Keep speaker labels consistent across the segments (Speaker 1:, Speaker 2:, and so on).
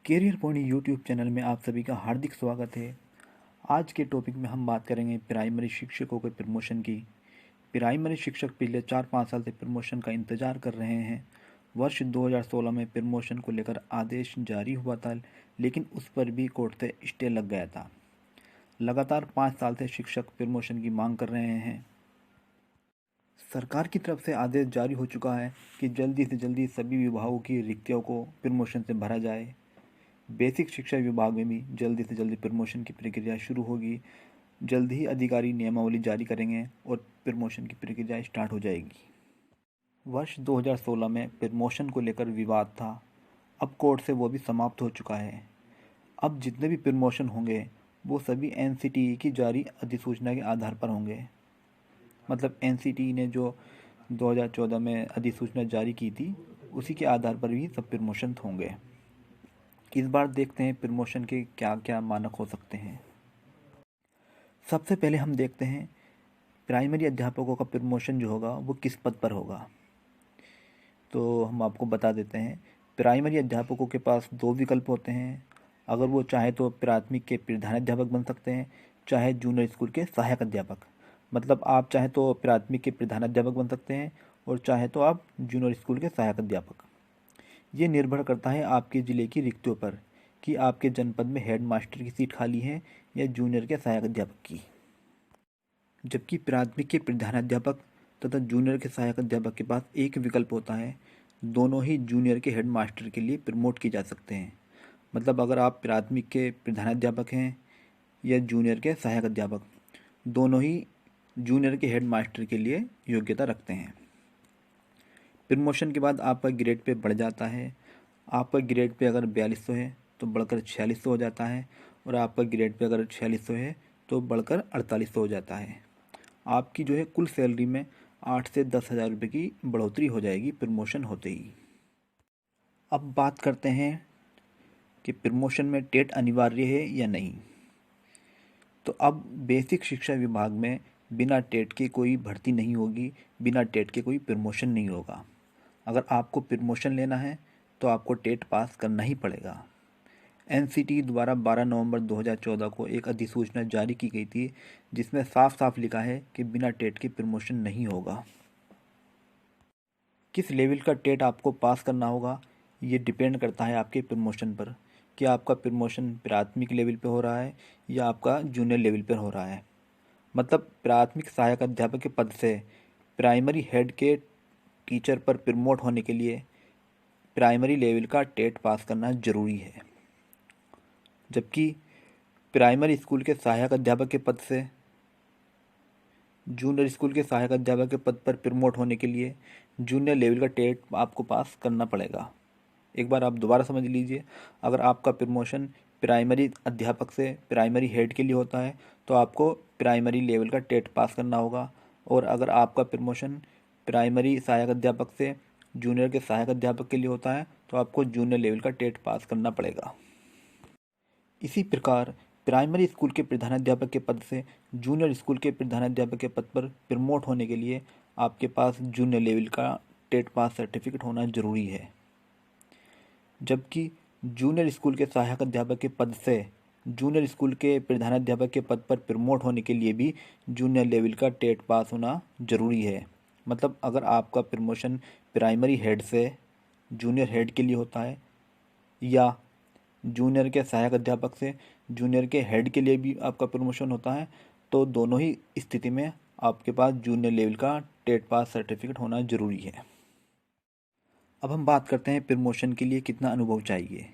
Speaker 1: Career point YouTube channel में आप सभी का हार्दिक स्वागत है। आज के टॉपिक में हम बात करेंगे प्राइमरी शिक्षकों के प्रमोशन की। प्राइमरी शिक्षक पिछले 4-5 साल से प्रमोशन का इंतज़ार कर रहे हैं। वर्ष 2016 में प्रमोशन को लेकर आदेश जारी हुआ था, लेकिन उस पर भी कोर्ट से स्टे लग गया था। लगातार 5 साल से शिक्षक प्रमोशन की मांग कर रहे हैं। सरकार की तरफ से आदेश जारी हो चुका है कि जल्दी से जल्दी सभी विभागों की रिक्तियों को प्रमोशन से भरा जाए। बेसिक शिक्षा विभाग में भी जल्दी से जल्दी प्रमोशन की प्रक्रिया शुरू होगी। जल्द ही अधिकारी नियमावली जारी करेंगे और प्रमोशन की प्रक्रिया स्टार्ट हो जाएगी। वर्ष 2016 में प्रमोशन को लेकर विवाद था, अब कोर्ट से वो भी समाप्त हो चुका है। अब जितने भी प्रमोशन होंगे वो सभी एनसीटीई की जारी अधिसूचना के आधार पर होंगे। मतलब एनसीटीई ने जो 2014 में अधिसूचना जारी की थी, उसी के आधार पर भी सब प्रमोशन होंगे। इस बार देखते हैं प्रमोशन के क्या क्या मानक हो सकते हैं। सबसे पहले हम देखते हैं प्राइमरी अध्यापकों का प्रमोशन जो होगा वो किस पद पर होगा। तो हम आपको बता देते हैं, प्राइमरी अध्यापकों के पास 2 विकल्प होते हैं। अगर वो चाहे तो प्राथमिक के प्रधानाध्यापक बन सकते हैं, चाहे जूनियर स्कूल के सहायक अध्यापक। मतलब आप चाहे तो प्राथमिक के प्रधानाध्यापक बन सकते हैं और चाहे तो आप जूनियर स्कूल के सहायक अध्यापक। ये निर्भर करता है आपके ज़िले की रिक्तियों पर कि आपके जनपद में हेड मास्टर की सीट खाली है या जूनियर के सहायक अध्यापक की। जबकि प्राथमिक के प्रधानाध्यापक तथा जूनियर के सहायक अध्यापक के पास एक विकल्प होता है, दोनों ही जूनियर के हेड मास्टर के लिए प्रमोट किए जा सकते हैं। मतलब अगर आप प्राथमिक के प्रधानाध्यापक हैं या जूनियर के सहायक अध्यापक, दोनों ही जूनियर के हेड मास्टर के लिए योग्यता रखते हैं। प्रमोशन के बाद आपका ग्रेड पे बढ़ जाता है। आपका ग्रेड पे अगर 4200 है तो बढ़कर 4600 हो जाता है, और आपका ग्रेड पे अगर 4600 है तो बढ़कर 4800 हो जाता है। आपकी जो है कुल सैलरी में 8 से 10,000 रुपये की बढ़ोतरी हो जाएगी प्रमोशन होते ही। अब बात करते हैं कि प्रमोशन में टेट अनिवार्य है या नहीं। तो अब बेसिक शिक्षा विभाग में बिना टेट के कोई भर्ती नहीं होगी, बिना टेट के कोई प्रमोशन नहीं होगा। अगर आपको प्रमोशन लेना है तो आपको टेट पास करना ही पड़ेगा। एनसीटी द्वारा 12 नवंबर 2014 को एक अधिसूचना जारी की गई थी, जिसमें साफ साफ लिखा है कि बिना टेट के प्रमोशन नहीं होगा। किस लेवल का टेट आपको पास करना होगा ये डिपेंड करता है आपके प्रमोशन पर, कि आपका प्रमोशन प्राथमिक लेवल पे हो रहा है या आपका जूनियर लेवल पर हो रहा है। मतलब प्राथमिक सहायक अध्यापक के पद से प्राइमरी हेड के टीचर पर प्रमोट होने के लिए प्राइमरी लेवल का टेट पास करना ज़रूरी है। जबकि प्राइमरी स्कूल के सहायक अध्यापक के पद से जूनियर स्कूल के सहायक अध्यापक के पद पर प्रमोट होने के लिए जूनियर लेवल का टेट आपको पास करना पड़ेगा। एक बार आप दोबारा समझ लीजिए, अगर आपका प्रमोशन प्राइमरी अध्यापक से प्राइमरी हेड के लिए होता है तो आपको प्राइमरी लेवल का टेट पास करना होगा, और अगर आपका प्रमोशन प्राइमरी सहायक अध्यापक से जूनियर के सहायक अध्यापक के लिए होता है तो आपको जूनियर लेवल का टेट पास करना पड़ेगा। इसी प्रकार प्राइमरी स्कूल के प्रधानाध्यापक के पद से जूनियर स्कूल के प्रधानाध्यापक के पद पर प्रमोट होने के लिए आपके पास जूनियर लेवल का टेट पास सर्टिफिकेट होना ज़रूरी है। जबकि जूनियर स्कूल के सहायक अध्यापक के पद से जूनियर स्कूल के प्रधानाध्यापक के पद पर प्रमोट होने के लिए भी जूनियर लेवल का टेट पास होना ज़रूरी है। मतलब अगर आपका प्रमोशन प्राइमरी हेड से जूनियर हेड के लिए होता है या जूनियर के सहायक अध्यापक से जूनियर के हेड के लिए भी आपका प्रमोशन होता है, तो दोनों ही स्थिति में आपके पास जूनियर लेवल का टेट पास सर्टिफिकेट होना ज़रूरी है। अब हम बात करते हैं प्रमोशन के लिए कितना अनुभव चाहिए।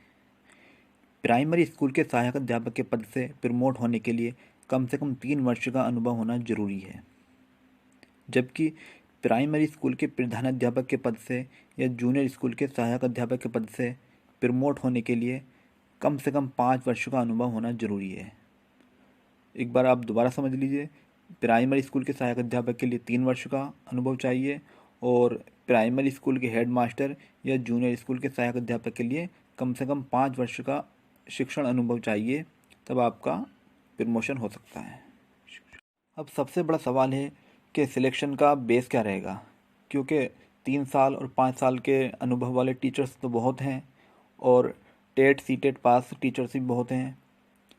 Speaker 1: प्राइमरी स्कूल के सहायक अध्यापक के पद से प्रमोट होने के लिए कम से कम 3 वर्ष का अनुभव होना ज़रूरी है। जबकि प्राइमरी स्कूल के प्रधानाध्यापक के पद से या जूनियर स्कूल के सहायक अध्यापक के पद से प्रमोट होने के लिए कम से कम 5 वर्ष का अनुभव होना ज़रूरी है। एक बार आप दोबारा समझ लीजिए, प्राइमरी स्कूल के सहायक अध्यापक के लिए 3 वर्ष का अनुभव चाहिए, और प्राइमरी स्कूल के हेड मास्टर या जूनियर स्कूल के सहायक अध्यापक के लिए कम से कम 5 वर्ष का शिक्षण अनुभव चाहिए, तब आपका प्रमोशन हो सकता है। अब सबसे बड़ा सवाल है कि सिलेक्शन का बेस क्या रहेगा, क्योंकि 3 साल और 5 साल के अनुभव वाले टीचर्स तो बहुत हैं, और TET C TET pass teachers भी बहुत हैं,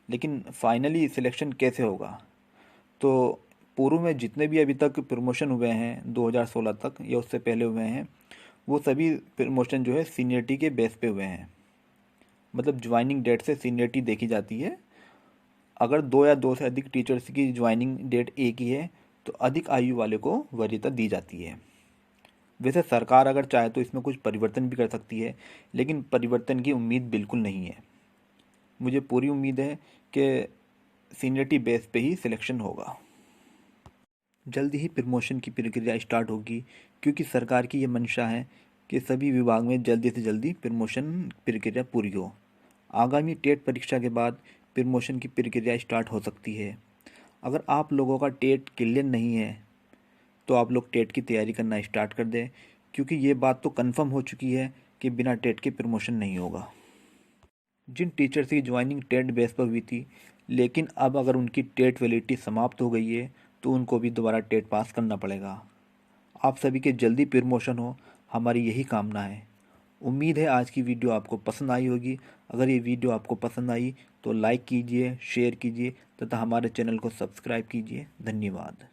Speaker 1: लेकिन फाइनली सिलेक्शन कैसे होगा? तो पूर्व में जितने भी अभी तक प्रमोशन हुए हैं 2016 तक या उससे पहले हुए हैं, वो सभी प्रमोशन जो है सीनियरिटी के बेस पे हुए हैं। मतलब ज्वाइनिंग डेट से सीनियरिटी देखी जाती है। अगर 2 या 2 से अधिक टीचर्स की ज्वाइनिंग डेट एक ही है तो अधिक आयु वाले को वरीयता दी जाती है। वैसे सरकार अगर चाहे तो इसमें कुछ परिवर्तन भी कर सकती है, लेकिन परिवर्तन की उम्मीद बिल्कुल नहीं है। मुझे पूरी उम्मीद है कि सीनियरिटी बेस पे ही सिलेक्शन होगा। जल्दी ही प्रमोशन की प्रक्रिया स्टार्ट होगी, क्योंकि सरकार की ये मंशा है कि सभी विभाग में जल्दी से जल्दी प्रमोशन प्रक्रिया पूरी हो। आगामी टेट परीक्षा के बाद प्रमोशन की प्रक्रिया स्टार्ट हो सकती है। अगर आप लोगों का टेट क्लियर नहीं है तो आप लोग टेट की तैयारी करना स्टार्ट कर दें, क्योंकि ये बात तो कंफर्म हो चुकी है कि बिना टेट के प्रमोशन नहीं होगा। जिन टीचर्स की ज्वाइनिंग टेट बेस पर हुई थी, लेकिन अब अगर उनकी टेट वैलिडिटी समाप्त हो गई है तो उनको भी दोबारा टेट पास करना पड़ेगा। आप सभी के जल्दी प्रमोशन हो, हमारी यही कामना है। उम्मीद है आज की वीडियो आपको पसंद आई होगी। अगर ये वीडियो आपको पसंद आई तो लाइक कीजिए, शेयर कीजिए तथा हमारे चैनल को सब्सक्राइब कीजिए। धन्यवाद।